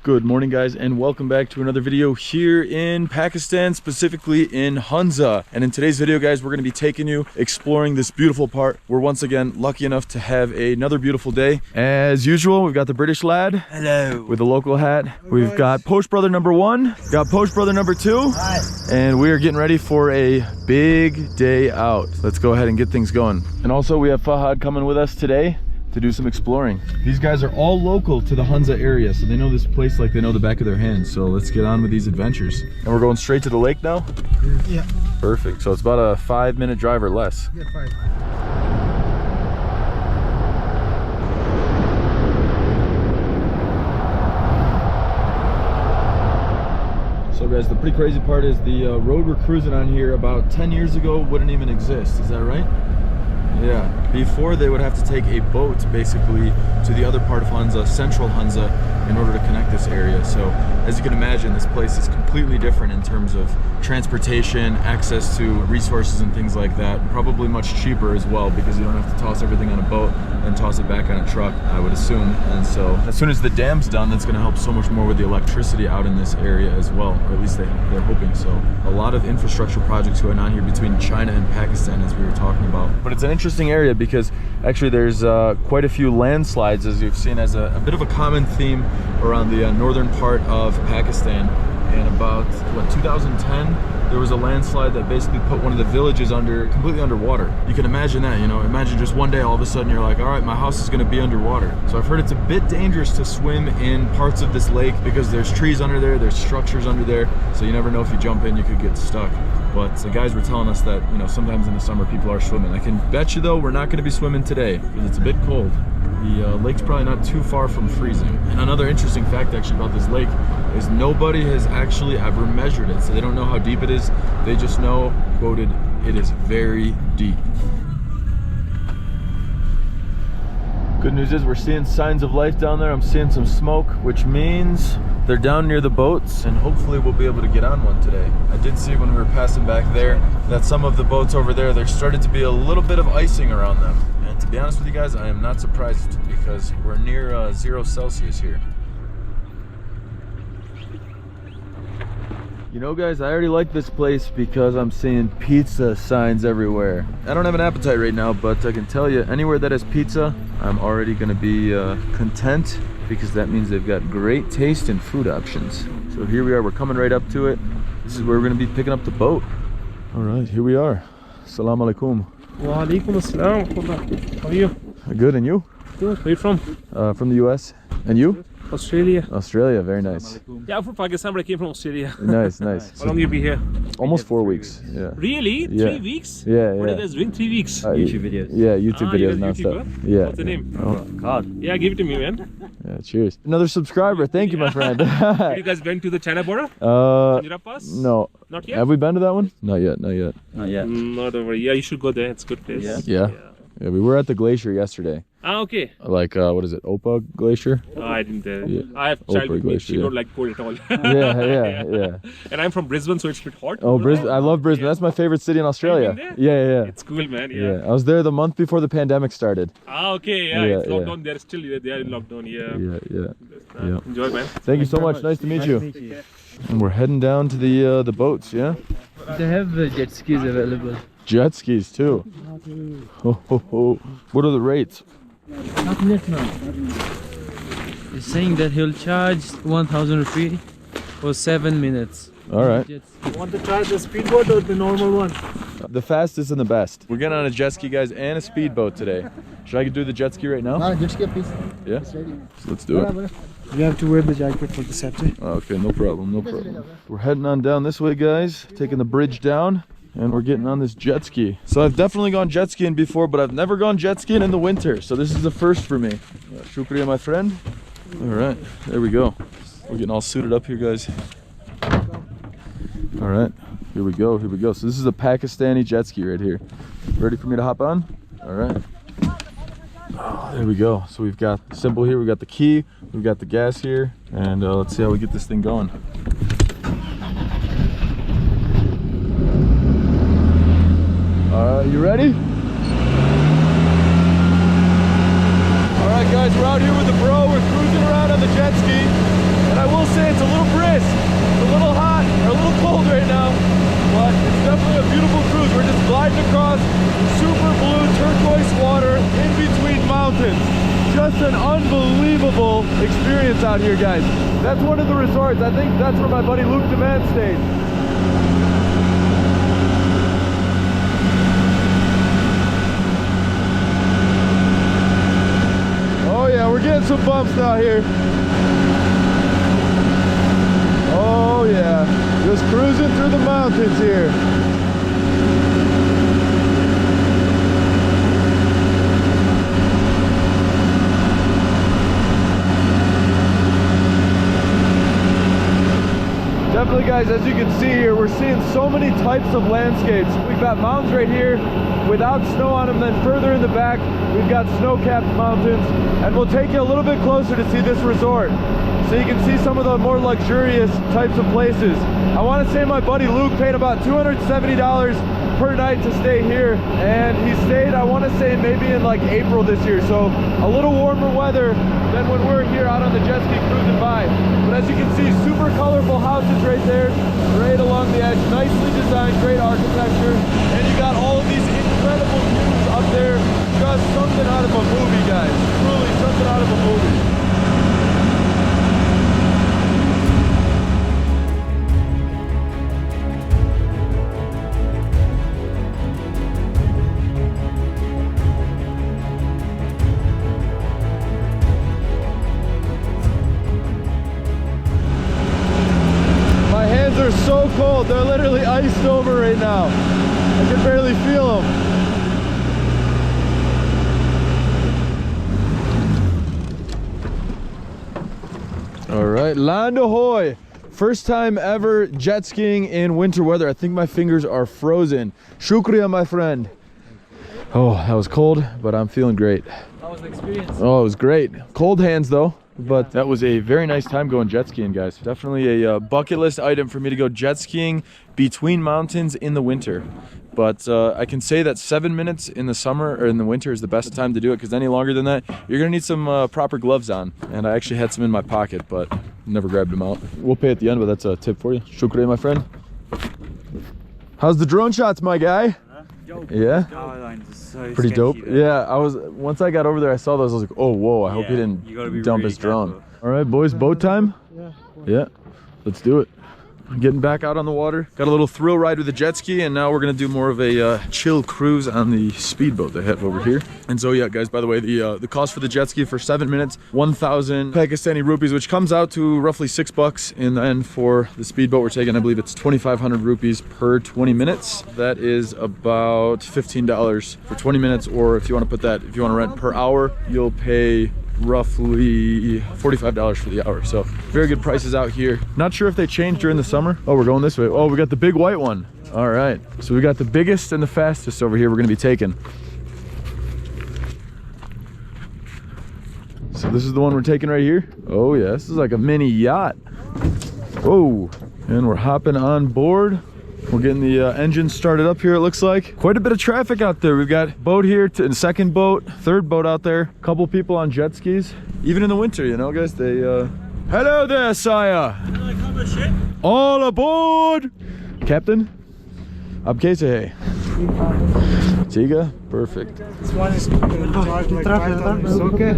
Good morning, guys, and welcome back to another video here in Pakistan, specifically in Hunza. And in today's video, guys, we're going to be taking you exploring this beautiful part. We're once again lucky enough to have another beautiful day. As usual, we've got the British lad. Hello. With a local hat. We've got Post Brother number 1, got Post Brother number 2. Hi. And we are getting ready for a big day out. Let's go ahead and get things going. And also, we have Fahad coming with us today to do some exploring. These guys are all local to the Hunza area, so they know this place like they know the back of their hands. So let's get on with these adventures. And we're going straight to the lake now? Yeah. Perfect. So it's about a 5-minute drive or less. Yeah, 5. So guys, the pretty crazy part is the road we're cruising on here about 10 years ago wouldn't even exist. Is that right? Yeah, before they would have to take a boat basically to the other part of Hunza, central Hunza, in order to connect this area. So as you can imagine, this place is completely different in terms of transportation, access to resources and things like that. Probably much cheaper as well, because you don't have to toss everything on a boat and toss it back on a truck, I would assume. And so as soon as the dam's done, that's going to help so much more with the electricity out in this area as well, or at least they're hoping so. A lot of infrastructure projects going on here between China and Pakistan, as we were talking about. But it's an interesting area because actually there's quite a few landslides, as you've seen, as a bit of a common theme around the northern part of Pakistan. And about, what, 2010, there was a landslide that basically put one of the villages completely underwater. You can imagine that, you know, imagine just one day all of a sudden you're like, all right, my house is gonna be underwater. So I've heard it's a bit dangerous to swim in parts of this lake because there's trees under there, there's structures under there, so you never know if you jump in, you could get stuck. But the guys were telling us that, you know, sometimes in the summer people are swimming. I can bet you though, we're not gonna be swimming today because it's a bit cold. The lake's probably not too far from freezing. And another interesting fact actually about this lake is nobody has actually ever measured it. So they don't know how deep it is. They just know, quoted, it is very deep. Good news is we're seeing signs of life down there. I'm seeing some smoke, which means they're down near the boats, and hopefully we'll be able to get on one today. I did see when we were passing back there that some of the boats over there, there started to be a little bit of icing around them. And to be honest with you guys, I am not surprised because we're near 0 Celsius here. You know, guys, I already like this place because I'm seeing pizza signs everywhere. I don't have an appetite right now, but I can tell you, anywhere that has pizza, I'm already gonna be content, because that means they've got great taste and food options. So here we are, we're coming right up to it. This is where we're gonna be picking up the boat. All right, here we are. Assalamu alaikum. Wa alaikum assalam. How are you? Good, and you? Good. Where are you from? From the US. And you? Australia. Australia, very nice. Yeah, I'm from Pakistan, but I came from Australia. Nice, nice. How long you be here? Almost 4 weeks, yeah. Really? Yeah. 3 weeks? Yeah, What are you yeah. guys doing 3 weeks? YouTube videos. Yeah, YouTube you videos guys nonstop. YouTuber? Yeah. What's the name? Oh, God. Yeah, give it to me, man. yeah, cheers. Another subscriber, thank you, my friend. You guys went to the China border? Punjab Pass? No. Not yet? Have we been to that one? Not yet, not yet. Not yet. Not over. Yeah, you should go there. It's a good place. Yeah? Yeah? Yeah, we were at the glacier yesterday. Ah, okay. Like, what is it, Opa Glacier? Oh, I didn't. Yeah. I have a child Oprah with me. Glacier, She yeah. don't like cold at all. Yeah. And I'm from Brisbane, so it's a bit hot. Oh, Brisbane, I love Brisbane. That's my favorite city in Australia. been there? Yeah. It's cool, man. Yeah, I was there the month before the pandemic started. Ah, okay. Yeah, Yeah, it's yeah. lockdown. They're still they are in lockdown. Yeah. Yeah. Enjoy, man. Thank you so much. Nice to meet you. And we're heading down to the boats, yeah? They have jet skis available. Jet skis too. What are the rates? Not yet now. He's saying that he'll charge 1,000 rupees for 7 minutes. All right. Jet ski. Want to try the speedboat or the normal one? The fastest and the best. We're getting on a jet ski, guys, and a speedboat today. Should I do the jet ski right now? Jet ski, please. Yeah? It's ready. So let's do it. You have to wear the jacket for the safety. Okay, no problem, no problem. We're heading on down this way, guys, taking the bridge down, and we're getting on this jet ski. So I've definitely gone jet skiing before, but I've never gone jet skiing in the winter, so this is the first for me. Shukriya, my friend. All right, there we go. We're getting all suited up here, guys. All right, here we go, here we go. So this is a Pakistani jet ski right here. Ready for me to hop on? All right. Oh, there we go. So we've got simple here, we've got the key, we've got the gas here, and let's see how we get this thing going. You ready? All right, guys, we're out here with the bro. We're cruising around on the jet ski, and I will an unbelievable experience out here, guys. That's one of the resorts. I think that's where my buddy Luke Demand stayed. Oh yeah, we're getting some bumps now here. Oh yeah, just cruising through the mountains here. Definitely, guys, as you can see here, we're seeing so many types of landscapes. We've got mountains right here without snow on them, then further in the back, we've got snow-capped mountains, and we'll take you a little bit closer to see this resort, so you can see some of the more luxurious types of places. I want to say my buddy Luke paid about $270 per night to stay here, and he stayed, I want to say, maybe in like April this year, so a little warmer weather than when we're here out on the jet ski cruising by. But as you can see, super colorful houses right there, right along the edge, nicely designed, great architecture, and you got all of these incredible views up there. Just something out of a movie, guys. Truly something out of a movie. They're so cold, they're literally iced over right now. I can barely feel them. All right, Land Ahoy. First time ever jet skiing in winter weather. I think my fingers are frozen. Shukriya, my friend. Oh, that was cold, but I'm feeling great. How was the experience? Oh, it was great. Cold hands though. But that was a very nice time going jet skiing, guys. Definitely a bucket list item for me to go jet skiing between mountains in the winter. But I can say that 7 minutes in the summer or in the winter is the best time to do it, because any longer than that, you're gonna need some proper gloves on. And I actually had some in my pocket, but never grabbed them out. We'll pay at the end, but that's a tip for you. Shukriya, my friend. How's the drone shots, my guy? Yeah? Pretty dope. Yeah, once I got over there, I saw those. I was like, oh, whoa, I hope he didn't dump his drone. All right, boys, boat time? Yeah, let's do it. Getting back out on the water. Got a little thrill ride with the jet ski, and now we're gonna do more of a chill cruise on the speedboat they have over here. And so yeah, guys, by the way, the cost for the jet ski for 7 minutes, 1,000 Pakistani rupees, which comes out to roughly $6. And then for the speedboat we're taking, I believe it's 2,500 rupees per 20 minutes. That is about $15 for 20 minutes, or if you want to put that, if you want to rent per hour, you'll pay roughly $45 for the hour. So very good prices out here. Not sure if they change during the summer. Oh, we're going this way. Oh, we got the big white one. All right, so we got the biggest and the fastest over here we're gonna be taking. So this is the one we're taking right here. Oh yeah, this is like a mini yacht. Whoa, and we're hopping on board. We're getting the engine started up here, it looks like. Quite a bit of traffic out there. We've got boat here, and second boat, third boat out there. Couple people on jet skis. Even in the winter, you know, guys, they... Hello there, sire! All aboard! Captain? Abkese. Tiga? Perfect. This one is okay.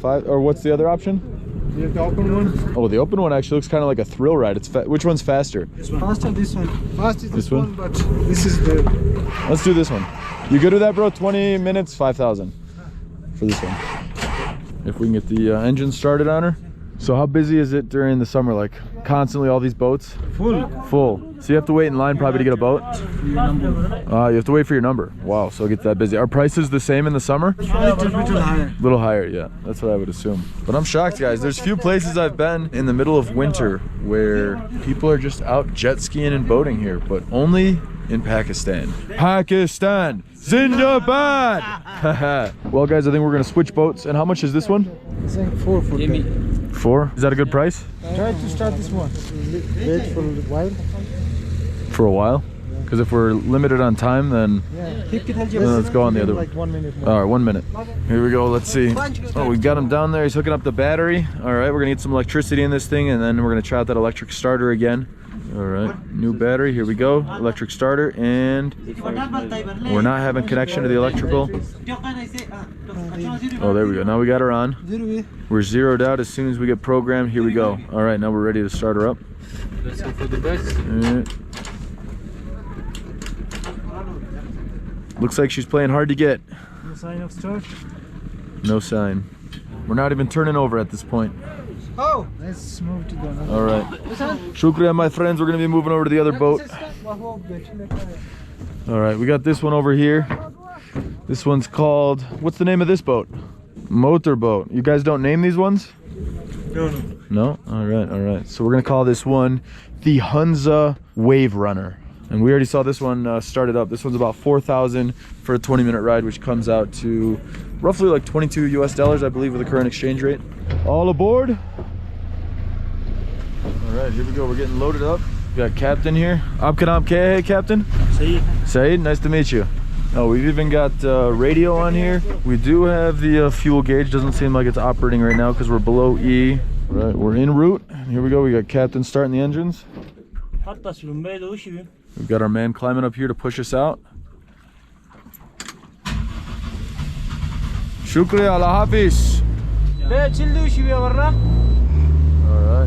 5, or what's the other option? You have the open one? Oh, the open one actually looks kind of like a thrill ride. It's which one's faster? This one. Faster, this one. Fast is This one? but this is the... Let's do this one. You good with that, bro? 20 minutes, 5,000 for this one. If we can get the engine started on her. So how busy is it during the summer? Like constantly all these boats? Full. So you have to wait in line probably to get a boat? You have to wait for your number. Wow, so it gets that busy. Are prices the same in the summer? A little higher. Little higher, yeah. That's what I would assume. But I'm shocked, guys. There's few places I've been in the middle of winter where people are just out jet skiing and boating here, but only in Pakistan. Pakistan! Zindabad! Well, guys, I think we're gonna switch boats. And how much is this one? I think 4 for Give me 4? Is that a good price? Try to start this one. Wait for a while. For a while? Because if we're limited on time, then let's go on the other one. Like 1 minute more. All right, 1 minute. Here we go. Let's see. Oh, we got him down there. He's hooking up the battery. All right, we're gonna get some electricity in this thing, and then we're gonna try out that electric starter again. All right, new battery. Here we go. Electric starter, and we're not having connection to the electrical. Oh, there we go. Now we got her on. We're zeroed out as soon as we get programmed. Here we go. All right, now we're ready to start her up. Let's go for the best. Looks like she's playing hard to get. No sign of start. No sign. We're not even turning over at this point. Oh, let's move to the another. All right. Shukriya, my friends. We're gonna be moving over to the other boat. All right, we got this one over here. This one's called, what's the name of this boat? Motorboat. You guys don't name these ones? No. No? All right. So we're gonna call this one the Hunza Wave Runner. And we already saw this one started up. This one's about 4,000 for a 20-minute ride, which comes out to roughly like $22 US, I believe, with the current exchange rate. All aboard. All right, here we go. We're getting loaded up. We got Captain here. Abkanam K. Hey, Captain. Saeed, nice to meet you. Oh, we've even got radio on here. We do have the fuel gauge. Doesn't seem like it's operating right now because we're below E. All right, we're en route. Here we go. We got Captain starting the engines. We've got our man climbing up here to push us out. Shukriya, Allah Hafiz. Alright.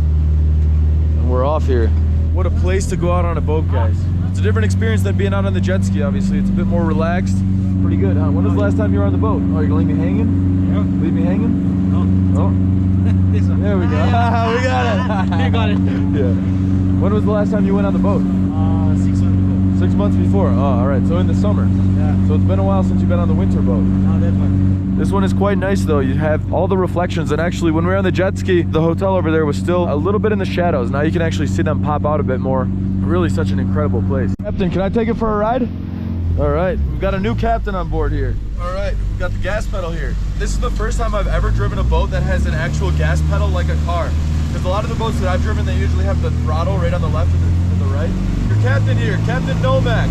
And we're off here. What a place to go out on a boat, guys. It's a different experience than being out on the jet ski, obviously. It's a bit more relaxed. Pretty good, huh? When was the last time you were on the boat? Oh, you're gonna leave me hanging? Yeah. Leave me hanging? No. Oh. There we go. We got it. You got it. Yeah. When was the last time you went on the boat? 6 months ago. 6 months before. Oh, all right. So in the summer. Yeah. So it's been a while since you've been on the winter boat. Now that one. This one is quite nice though. You have all the reflections, and actually when we were on the jet ski, the hotel over there was still a little bit in the shadows. Now you can actually see them pop out a bit more. Really such an incredible place. Captain, can I take it for a ride? All right, we've got a new captain on board here. All right, we've got the gas pedal here. This is the first time I've ever driven a boat that has an actual gas pedal like a car. Because a lot of the boats that I've driven, they usually have the throttle right on the left and the right. Your captain here, Captain Nomak.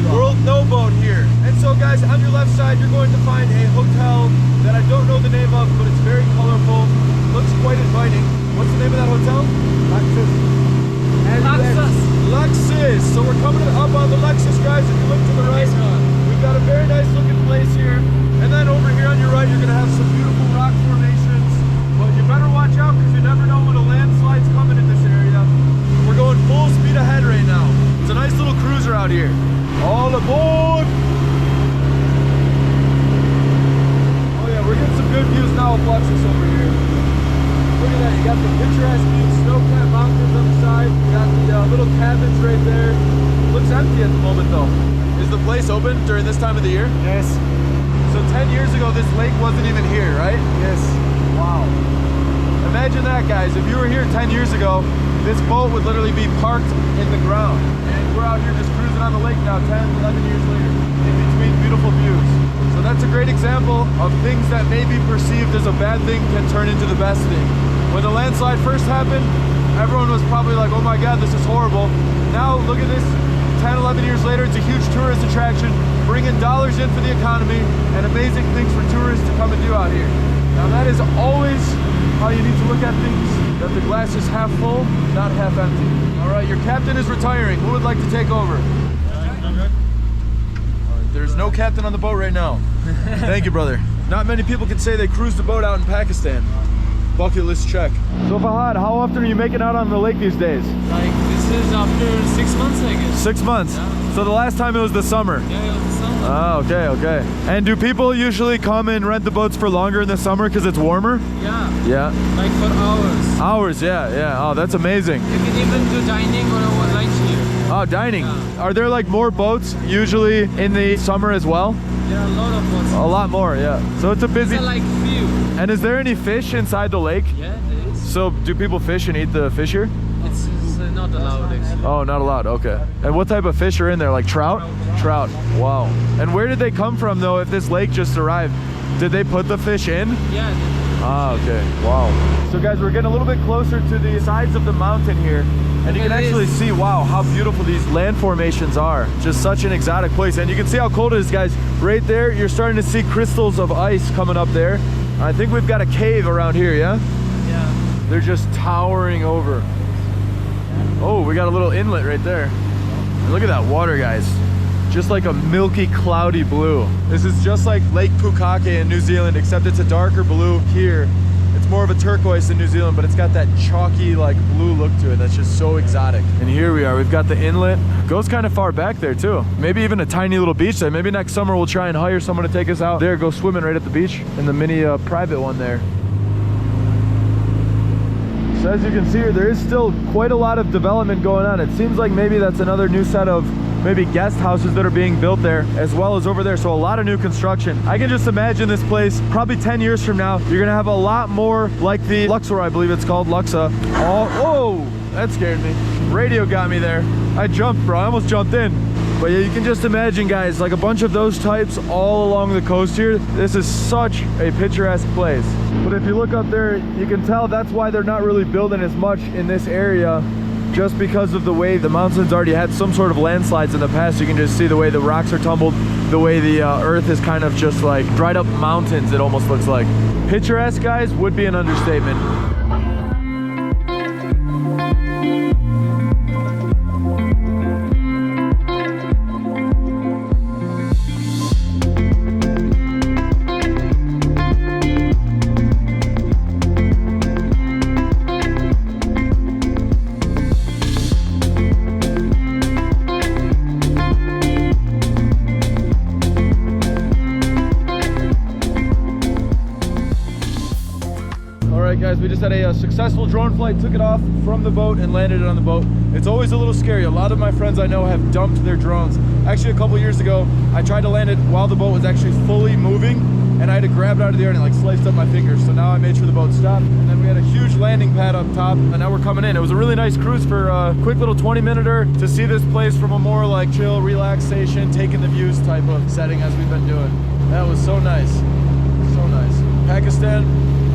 World No Boat here. And so guys, on your left side, you're going to find a hotel that I don't know the name of, but it's very colorful, looks quite inviting. What's the name of that hotel? Luxus. So we're coming up on the Lexus, guys. If you look to the right, we've got a very nice looking place here. And then over here on your right, you're gonna have some beautiful rock formations. But you better watch out because you never know when a landslide's coming in this area. We're going full speed ahead right now. It's a nice little cruiser out here. All aboard! Oh yeah, we're getting some good views now of Luxus over here. Look at that, you got the picturesque view, snow-capped mountains on the side. You got the little cabins right there. Looks empty at the moment though. Is the place open during this time of the year? Yes. So 10 years ago, this lake wasn't even here, right? Yes. Wow. Imagine that, guys. If you were here 10 years ago, this boat would literally be parked in the ground. And we're out here just cruising on the lake now, 10, 11 years later, in between beautiful views. So that's a great example of things that may be perceived as a bad thing can turn into the best thing. When the landslide first happened, everyone was probably like, oh my God, this is horrible. Now look at this, 10, 11 years later, it's a huge tourist attraction, bringing dollars in for the economy and amazing things for tourists to come and do out here. Now that is always how you need to look at things, that the glass is half full, not half empty. All right, your captain is retiring. Who would like to take over? There's no captain on the boat right now. Thank you, brother. Not many people can say they cruised a boat out in Pakistan. Bucket list check. So Fahad, how often are you making out on the lake these days? Like this is after 6 months, I guess. 6 months? Yeah. So the last time it was the summer? Yeah, it was the summer. Oh, okay. And do people usually come and rent the boats for longer in the summer because it's warmer? Yeah. Yeah. Like for hours. Hours, yeah. Oh, that's amazing. You can even do dining or lunch here. Oh, dining. Yeah. Are there like more boats usually in the summer as well? There are a lot of boats. A lot more, yeah. So it's a busy... These are like few. And is there any fish inside the lake? Yeah, there is. So do people fish and eat the fish here? It's not allowed actually. Oh, not allowed, okay. And what type of fish are in there, like trout? Trout, wow. And where did they come from though if this lake just arrived? Did they put the fish in? Yeah. Ah, okay. Wow. So guys, we're getting a little bit closer to the sides of the mountain here. And you can actually see, wow, how beautiful these land formations are. Just such an exotic place. And you can see how cold it is, guys. Right there, you're starting to see crystals of ice coming up there. I think we've got a cave around here, yeah? Yeah. They're just towering over. Oh, we got a little inlet right there. And look at that water, guys. Just like a milky, cloudy blue. This is just like Lake Pukake in New Zealand, except it's a darker blue here. It's more of a turquoise in New Zealand, but it's got that chalky, like blue look to it. That's just so exotic. And here we are, we've got the inlet. Goes kind of far back there too. Maybe even a tiny little beach there. Maybe next summer we'll try and hire someone to take us out there, go swimming right at the beach in the mini private one there. So as you can see here, there is still quite a lot of development going on. It seems like maybe that's another new set of maybe guest houses that are being built there, as well as over there. So a lot of new construction. I can just imagine this place probably 10 years from now, you're gonna have a lot more like the Luxor, I believe it's called, Luxa. Oh, whoa, that scared me. Radio got me there. I jumped, bro, I almost jumped in. But yeah, you can just imagine, guys, like a bunch of those types all along the coast here. This is such a picturesque place. But if you look up there, you can tell that's why they're not really building as much in this area, just because of the way the mountains already had some sort of landslides in the past. You can just see the way the rocks are tumbled, the way the earth is kind of just like dried up mountains, it almost looks like. Picturesque, guys, would be an understatement. Guys, we just had a successful drone flight, took it off from the boat and landed it on the boat. It's always a little scary. A lot of my friends I know have dumped their drones. Actually, a couple years ago, I tried to land it while the boat was actually fully moving, and I had to grab it out of the air and it like sliced up my fingers. So now I made sure the boat stopped, and then we had a huge landing pad up top, and now we're coming in. It was a really nice cruise for a quick little 20-minute to see this place from a more like chill, relaxation, taking the views type of setting as we've been doing. That was so nice, so nice. Pakistan,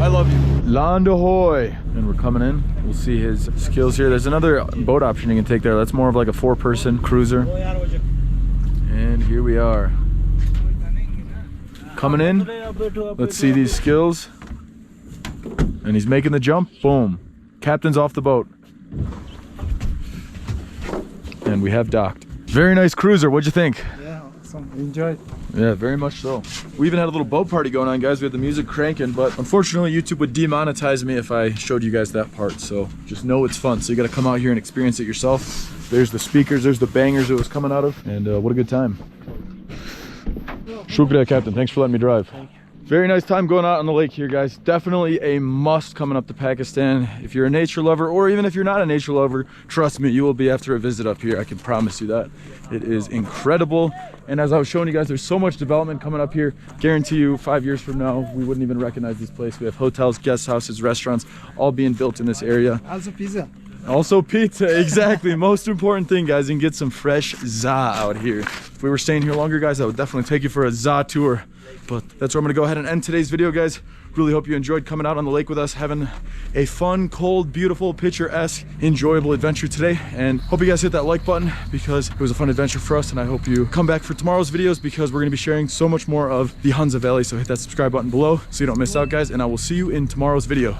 I love you. Land Ahoy. And we're coming in. We'll see his skills here. There's another boat option you can take there. That's more of like a 4-person cruiser. And here we are. Coming in. Let's see these skills. And he's making the jump. Boom. Captain's off the boat. And we have docked. Very nice cruiser. What'd you think? Yeah, awesome. Enjoyed. Yeah, very much so. We even had a little boat party going on, guys. We had the music cranking, but unfortunately YouTube would demonetize me if I showed you guys that part. So just know it's fun. So you got to come out here and experience it yourself. There's the speakers, there's the bangers it was coming out of, and what a good time. Shukriya, Captain. Thanks for letting me drive. Very nice time going out on the lake here, guys. Definitely a must coming up to Pakistan. If you're a nature lover, or even if you're not a nature lover, trust me, you will be after a visit up here. I can promise you that. It is incredible. And as I was showing you guys, there's so much development coming up here. Guarantee you 5 years from now, we wouldn't even recognize this place. We have hotels, guest houses, restaurants, all being built in this area. Also pizza. Also pizza, exactly. Most important thing, guys, you can get some fresh za out here. If we were staying here longer, guys, I would definitely take you for a za tour. But that's where I'm gonna go ahead and end today's video, guys. Really hope you enjoyed coming out on the lake with us, having a fun, cold, beautiful, picturesque, enjoyable adventure today. And hope you guys hit that like button because it was a fun adventure for us. And I hope you come back for tomorrow's videos because we're gonna be sharing so much more of the Hunza Valley. So hit that subscribe button below so you don't miss out, guys. And I will see you in tomorrow's video.